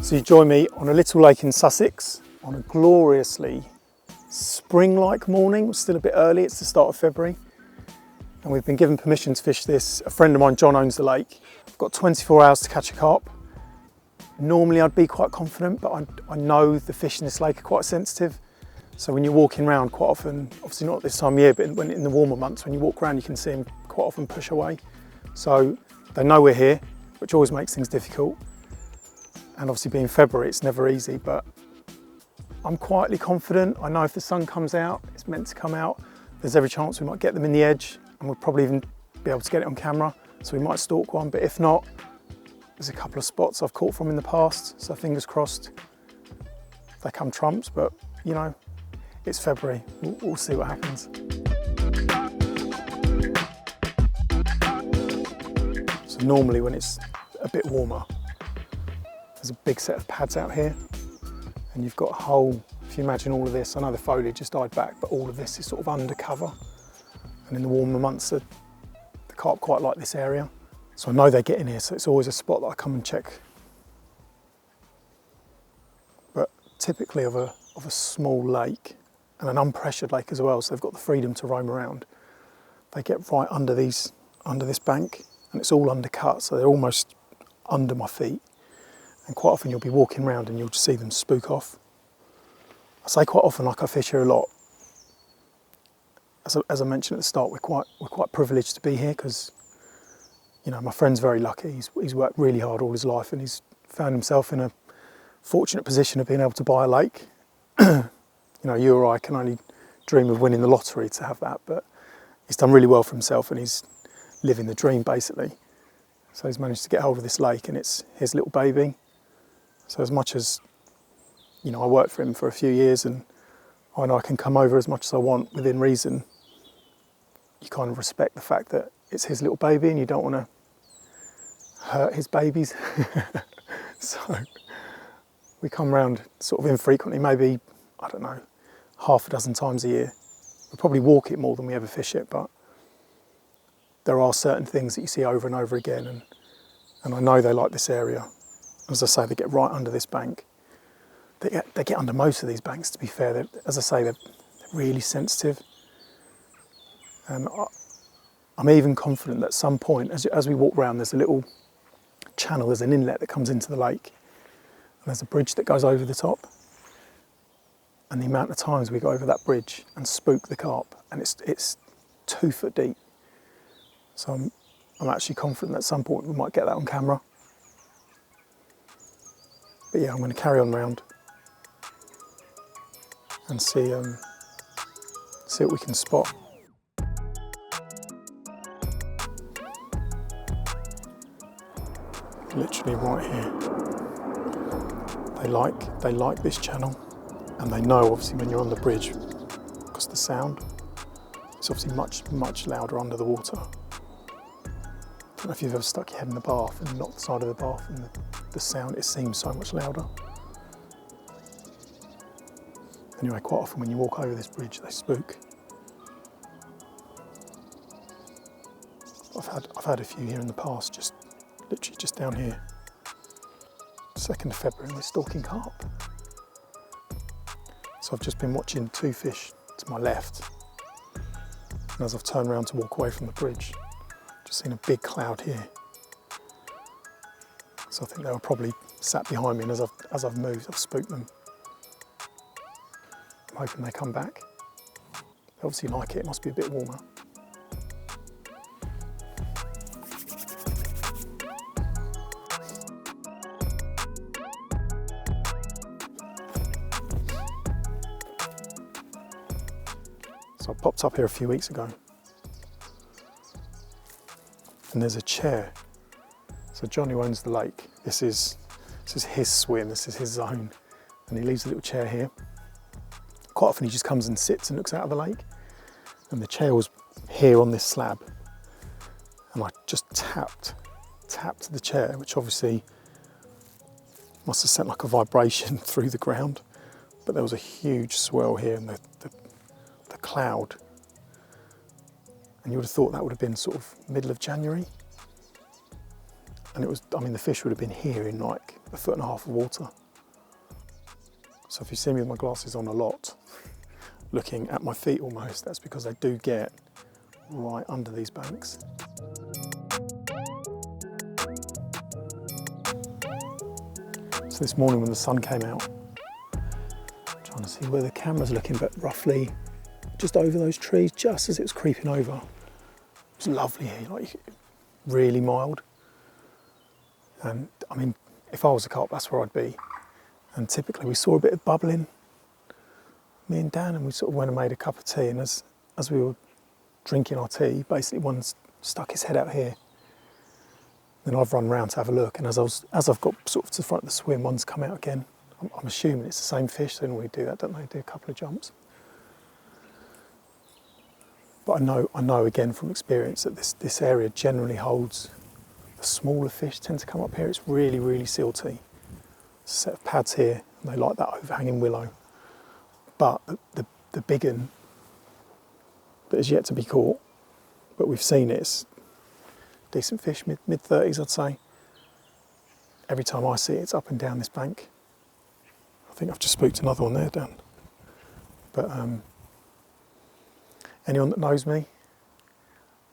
So you join me on a little lake in Sussex on a gloriously spring-like morning. It's still a bit early, it's the start of February. And we've been given permission to fish this. A friend of mine, John, owns the lake. I've got 24 hours to catch a carp. Normally I'd be quite confident, but I know the fish in this lake are quite sensitive. So when you're walking around quite often, obviously not this time of year, but when in the warmer months, when you walk around, you can see them quite often push away. So they know we're here, which always makes things difficult. And obviously being February, it's never easy, but I'm quietly confident. I know if the sun comes out, it's meant to come out. There's every chance we might get them in the edge, and we'll probably even be able to get it on camera. So we might stalk one, but if not, there's a couple of spots I've caught from in the past. So fingers crossed they come trumps, but you know, it's February. We'll see what happens. So normally when it's a bit warmer, there's a big set of pads out here, and you've got a whole, if you imagine all of this, I know the foliage just died back, but all of this is sort of undercover. And in the warmer months, the carp quite like this area. So I know they get in here, so it's always a spot that I come and check. But typically of a small lake, and an unpressured lake as well, so they've got the freedom to roam around. They get right under this bank, and it's all undercut, so they're almost under my feet. And quite often you'll be walking around and you'll just see them spook off. I say quite often, like I fish here a lot. As I mentioned at the start, we're quite privileged to be here because, you know, my friend's very lucky. He's worked really hard all his life, and he's found himself in a fortunate position of being able to buy a lake. You know, you or I can only dream of winning the lottery to have that, but he's done really well for himself, and he's living the dream basically. So he's managed to get hold of this lake, and it's his little baby. So as much as, you know, I worked for him for a few years, and I know I can come over as much as I want within reason, you kind of respect the fact that it's his little baby and you don't want to hurt his babies. So we come round sort of infrequently, maybe, I don't know, half a dozen times a year. We probably walk it more than we ever fish it, but there are certain things that you see over and over again, and I know they like this area. As I say, they get right under this bank. They get under most of these banks, to be fair. As I say, they're really sensitive. And I'm even confident that at some point, as we walk around, there's a little channel, there's an inlet that comes into the lake, and there's a bridge that goes over the top. And the amount of times we go over that bridge and spook the carp, and it's 2 foot deep. So I'm actually confident that at some point we might get that on camera. But yeah, I'm going to carry on round and see what we can spot. Literally right here. They like this channel, and they know obviously when you're on the bridge, because the sound is obviously much louder under the water. I don't know if you've ever stuck your head in the bath and knocked the side of the bath, and the sound, it seems so much louder. Anyway, quite often when you walk over this bridge, they spook. I've had a few here in the past, literally just down here. 2nd of February, and we're stalking carp. So I've just been watching 2 fish to my left, and as I've turned around to walk away from the bridge, just seen a big cloud here. So I think they were probably sat behind me, and as I've moved, I've spooked them. I'm hoping they come back. They obviously like it must be a bit warmer. So I popped up here a few weeks ago, and there's a chair. So John, who owns the lake, this is his swim, this is his zone, and he leaves a little chair here. Quite often he just comes and sits and looks out of the lake, and the chair was here on this slab, and I just tapped the chair, which obviously must have sent like a vibration through the ground, but there was a huge swirl here, and the cloud, and you would have thought that would have been sort of middle of January. And it was, I mean, the fish would have been here in like 1.5 foot of water. So if you see me with my glasses on a lot, looking at my feet almost, that's because they do get right under these banks. So this morning when the sun came out, I'm trying to see where the camera's looking, but roughly just over those trees, just as it was creeping over. It was lovely here, like really mild. And I mean, if I was a carp, that's where I'd be. And typically we saw a bit of bubbling, me and Dan, and we sort of went and made a cup of tea. And as we were drinking our tea, basically one stuck his head out here. Then I've run round to have a look, and as I've got sort of to the front of the swim, one's come out again. I'm assuming it's the same fish. They normally do that, don't they? Do a couple of jumps. But I know again from experience that this area generally holds the smaller fish tend to come up here. It's really, really silty. There's a set of pads here, and they like that overhanging willow. But the big one that is yet to be caught, but we've seen it, it's decent fish, mid-30s I'd say. Every time I see it, it's up and down this bank. I think I've just spooked another one there, Dan. But anyone that knows me,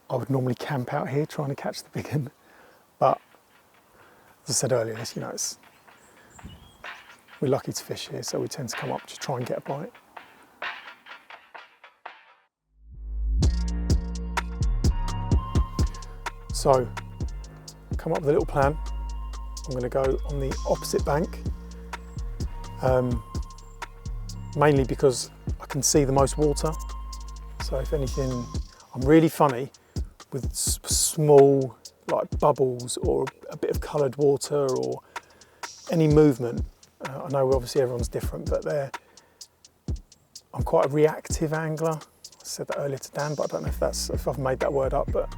I would normally camp out here trying to catch the big one. But as I said earlier, you know, we're lucky to fish here, so we tend to come up to try and get a bite. So, come up with a little plan. I'm going to go on the opposite bank, mainly because I can see the most water. So if anything, I'm really funny with small like bubbles or a bit of coloured water or any movement. I know obviously everyone's different, but I'm quite a reactive angler. I said that earlier to Dan, but I don't know if I've made that word up, but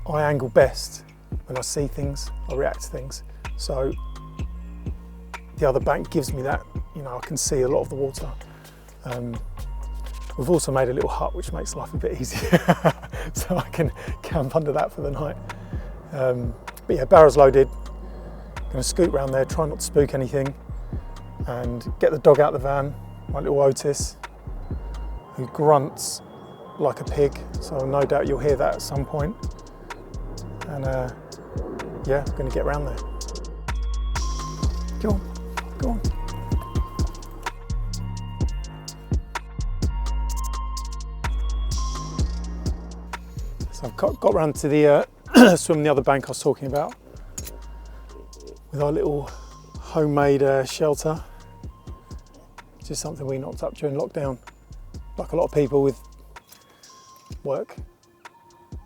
I angle best when I see things, I react to things. So the other bank gives me that, you know, I can see a lot of the water. We've also made a little hut which makes life a bit easier, so I can camp under that for the night. But yeah, barrel's loaded. Gonna scoot around there, try not to spook anything, and get the dog out of the van, my little Otis, who grunts like a pig, so no doubt you'll hear that at some point. And yeah, I'm gonna get around there. Go on, go on. So I've got round to the swim on the other bank I was talking about, with our little homemade shelter, which is something we knocked up during lockdown. Like a lot of people with work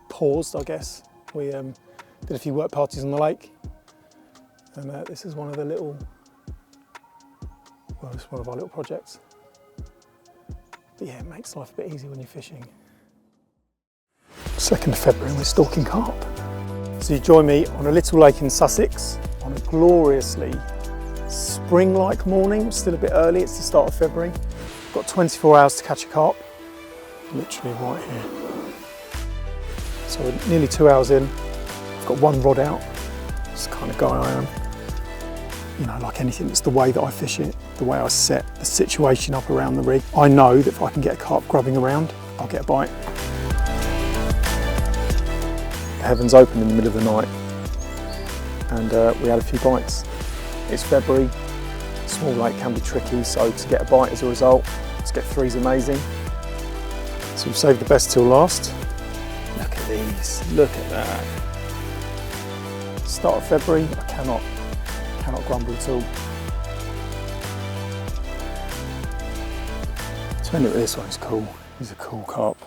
paused, I guess. We did a few work parties on the lake, and this is one of the little, well, it's one of our little projects. But yeah, it makes life a bit easier when you're fishing. 2nd of February, we're stalking carp. So you join me on a little lake in Sussex on a gloriously spring-like morning. Still a bit early, it's the start of February. I've got 24 hours to catch a carp, literally right here. So we're nearly 2 hours in. I've got one rod out. That's the kind of guy I am. You know, like anything, it's the way that I fish it, the way I set the situation up around the rig. I know that if I can get a carp grubbing around, I'll get a bite. The heavens opened in the middle of the night, and we had a few bites. It's February, small lake can be tricky, so to get a bite as a result, to get 3 is amazing. So we've saved the best till last. Look at these, look at that. Start of February, I cannot grumble at all. So anyway, this one's cool. He's a cool carp.